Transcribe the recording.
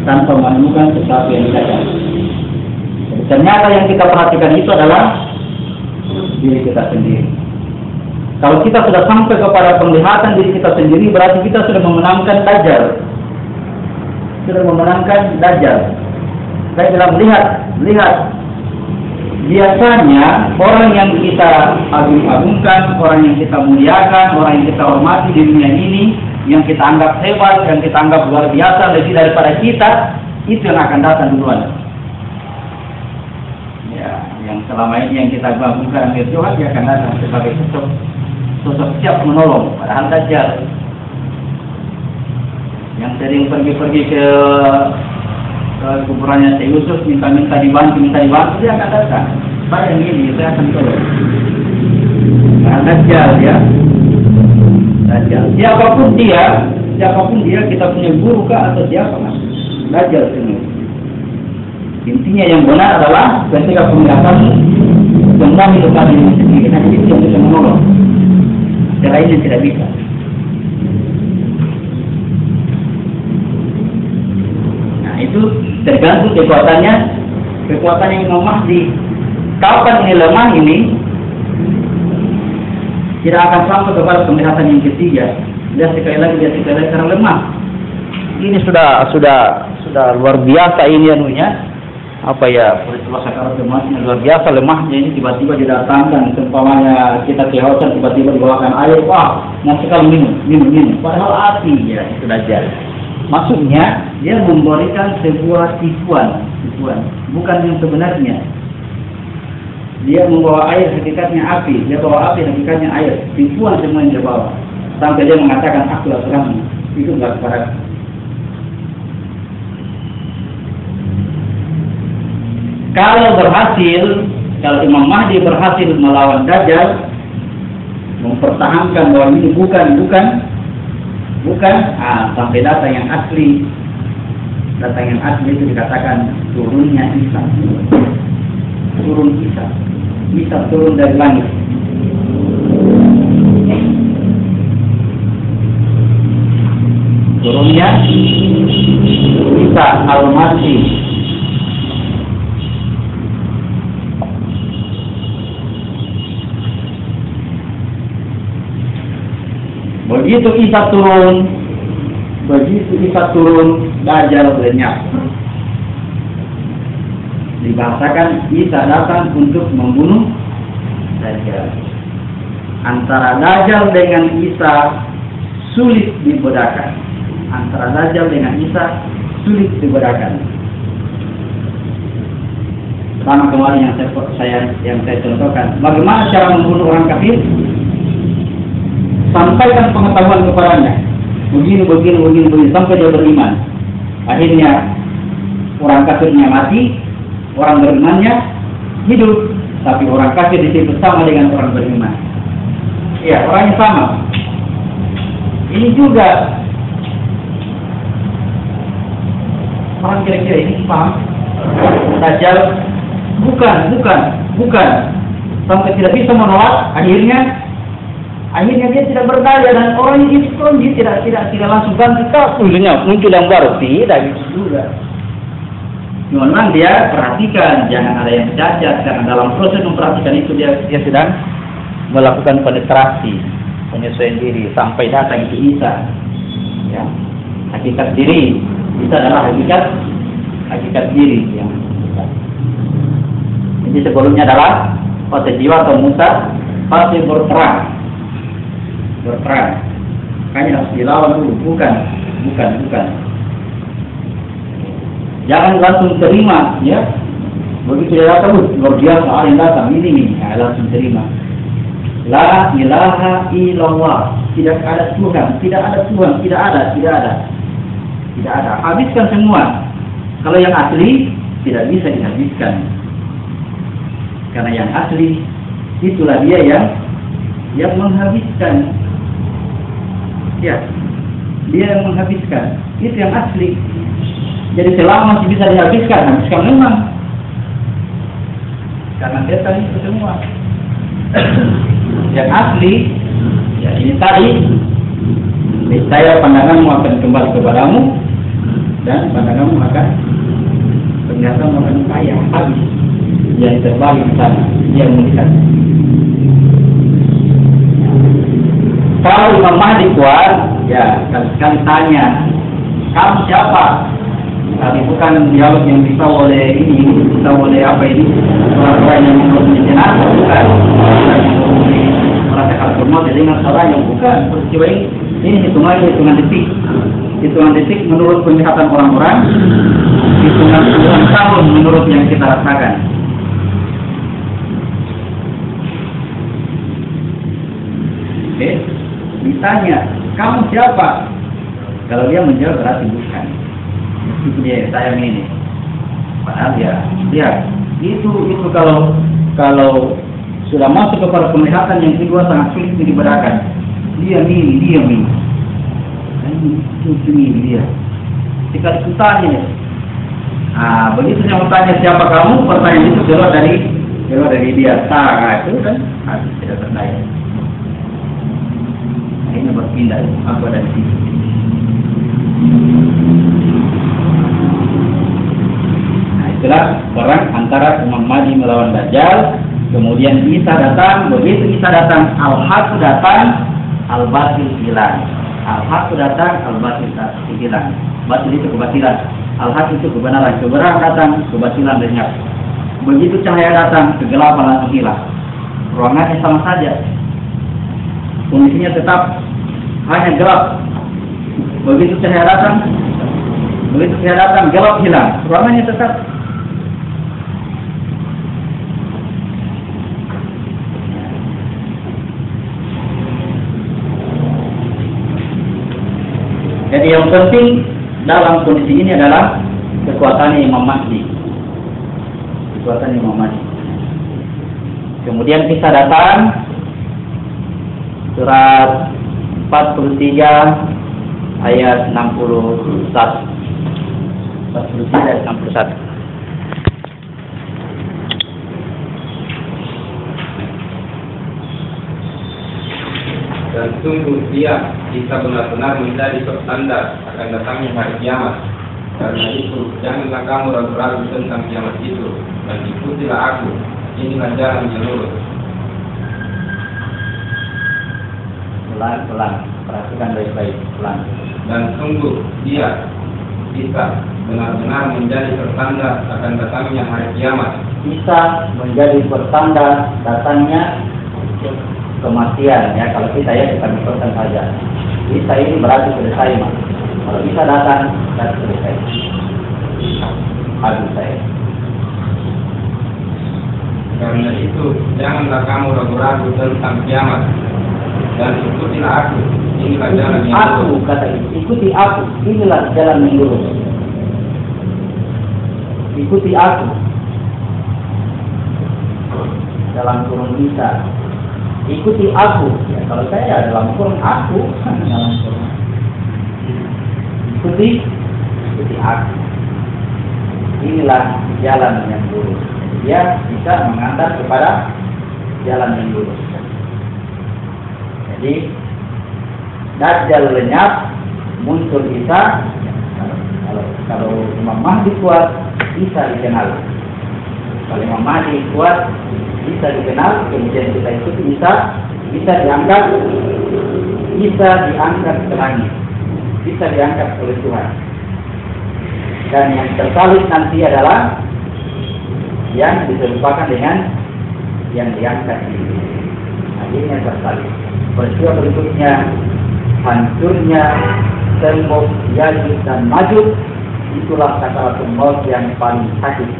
tanpa menemukan sesuatu yang gagal. Jadi ternyata yang kita perhatikan itu adalah diri kita sendiri. Kalau kita sudah sampai kepada penglihatan diri kita sendiri, berarti kita sudah memenangkan Dajjal. Sudah memenangkan Dajjal. Saya bilang, lihat. Biasanya orang yang kita agung-agungkan, orang yang kita muliakan, orang yang kita hormati di dunia ini, yang kita anggap hebat, yang kita anggap luar biasa lebih daripada kita, itu yang akan datang duluan. Ya, yang selama ini yang kita agungkan Tuhan, dia akan datang sebagai sosok siap menolong. Padahal Dajjal yang sering pergi-pergi ke kuburannya Syekh Yusuf, minta dibantu, dia akan datang. Saya ini, saya akan tolong. Nah, Dajjal ya. Dajjal. Siapapun dia, kita punya guru kah atau siapa mas? Dajjal semua. Intinya yang benar adalah ketika penglihatanmu semua hidup kalian sendiri, hanya itu yang bisa menolong. Yang lainnya tidak bisa. Nah itu tergantung kekuatan yang Imam Mahdi. Kapan ini lemah ini tidak akan sampai kepada penglihatan yang ketiga. Dia sekali lagi karena lemah. Ini sudah luar biasa ini anunya. Apa ya, peristiwa sakarat lemahnya luar biasa, lemahnya ini tiba-tiba didatangkan, seumpamanya kita kehausan tiba-tiba dibawakan air, wah mau sekali minum, padahal api ya, itu Dajjal. Maksudnya dia memberikan sebuah tipuan, bukan yang sebenarnya. Dia membawa air, hakikatnya api, dia bawa api, hakikatnya air, tipuan semua yang dia bawa, sampai dia mengatakan aku terangmu, itu enggak kepada. Kalau Imam Mahdi berhasil melawan Dajjal, mempertahankan bahwa ini bukan, sampai data yang asli itu dikatakan turunnya Isa, Isa turun dari langit. Turunnya Isa Al-Masih. Begitu Isa turun, Dajjal lenyap. Dibahasakan Isa datang untuk membunuh Dajjal. Antara Dajjal dengan Isa sulit dibedakan. Sama kemarin yang saya contohkan. Bagaimana cara membunuh orang kafir? Sampaikan pengetahuan kepadanya, begini sampai dia beriman. Akhirnya orang kafirnya mati, orang berimannya hidup, tapi orang kafir di situ sama dengan orang beriman. Ya, orangnya sama. Ini juga orang kira-kira ini paham. Dajjal bukan sampai tidak bisa menolak, akhirnya dia tidak berdaya dan orang ini dia tidak langsung ganti muncul yang baru, tidak gitu juga. Memang dia perhatikan jangan ada yang cacat, karena dalam proses memperhatikan itu dia sedang melakukan penetrasi, penyesuaian diri sampai datang itu Isa. Ya, hakikat diri Isa adalah hakikat diri yang jadi sebelumnya adalah fase jiwa atau Musa, fase berperang. Makanya harus dilawan dulu, bukan. Jangan langsung terima, ya. Begitu dia datang, luar biasa, ada yang datang, ini, langsung terima. La ilaha illallah, tidak ada Tuhan, tidak ada. Habiskan semua. Kalau yang asli tidak bisa dihabiskan, karena yang asli itulah dia yang menghabiskan. Ya, dia yang menghabiskan. Itu yang asli. Jadi selama masih bisa habiskan memang. Karena setan itu semua. Yang asli, ya ini tadi, niscaya pandanganmu akan kembali kepadamu dan pandanganmu akan penglihatanmu akan payah, habis. Yang terbalik di sana, dia melihat. Kalau Imam Mahdi kuat, ya sekali tanya, kamu siapa? Tapi bukan dialog yang bisa oleh ini, bisa oleh apa ini? Orang-orang yang mengurusi jenazah, bukan. Orang yang mengurusi merasakan kemauan dengan orang yang bukan. Peristiwa ini hitungan detik. Hitungan detik menurut penglihatan orang-orang, hitungan puluhan tahun menurut yang kita rasakan. Oke, ditanya, kamu siapa? Kalau dia menjawab berarti bukan. Itu dia saya ini. Padahal dia itu kalau sudah masuk kepada penglihatan yang kedua sangat sulit dibedakan. Dia ini. Ini dia. Jika ditanya, begitu saya tanya siapa kamu, pertanyaan itu keluar dari dia. Itu kan habis tidak berdaya. Ini berpindah aku ada di sini. Nah, itulah perang antara Imam Mahdi melawan Dajjal. Kemudian Isa datang, begitu Isa datang, Al-Haq datang, Al-Batil hilang. Al-Haq datang, Al-Batil hilang. Batil itu kebatilan, Al-Haq itu kebenaran. Kebenaran datang, kebatilan lenyap. Begitu cahaya datang, kegelapan langsung hilang. Ruangannya sama saja, kondisinya tetap hanya gelap. Begitu cahaya datang, gelap hilang. Ruangannya tetap. Jadi yang penting dalam kondisi ini adalah kekuatan Imam Mahdi. Kekuatan Imam Mahdi. Kemudian Isa datang, surat 43 ayat 61. 43 ayat 61. Dan sungguh dia bisa benar-benar menjadi pertanda akan datangnya hari kiamat. Karena itu janganlah kamu ragu-ragu tentang kiamat itu, dan ikutilah aku. Inilah jalan yang lurus. Pelan-pelan, perhatikan baik-baik, pelan. Dan sungguh dia bisa benar-benar menjadi pertanda akan datangnya hari kiamat. Bisa menjadi pertanda datangnya kematian, ya. Kalau kita ya kita mikirkan saja. Bisa ini berarti selesai, mas. Kalau bisa datang, berarti selesai. Habis saya. Karena itu janganlah kamu ragu-ragu tentang kiamat, dan ikutilah aku. Inilah jalan yang lurus. Aku kata ikuti aku. Inilah jalan yang lurus. Ikuti aku. Dalam kurung bisa. Ikuti aku. Ya, kalau saya dalam kurung aku, dalam kurung. Ikuti aku. Inilah jalan yang lurus. Dia bisa mengantar kepada jalan yang lurus. Jadi Dajjal lenyap, muncul Isa. Kalau Imam Mahdi kuat, Isa dikenal. Kalau Imam Mahdi kuat, Isa dikenal. Kemudian kita ikuti Isa, Isa diangkat ke langit, Isa diangkat oleh Tuhan. Dan yang tersalib nanti adalah yang diserupakan dengan yang diangkat ini. Akhirnya tersalib. Peristiwa berikutnya, hancurnya tembok Yajuj dan Majuj, itulah sakaratul maut yang paling sakit.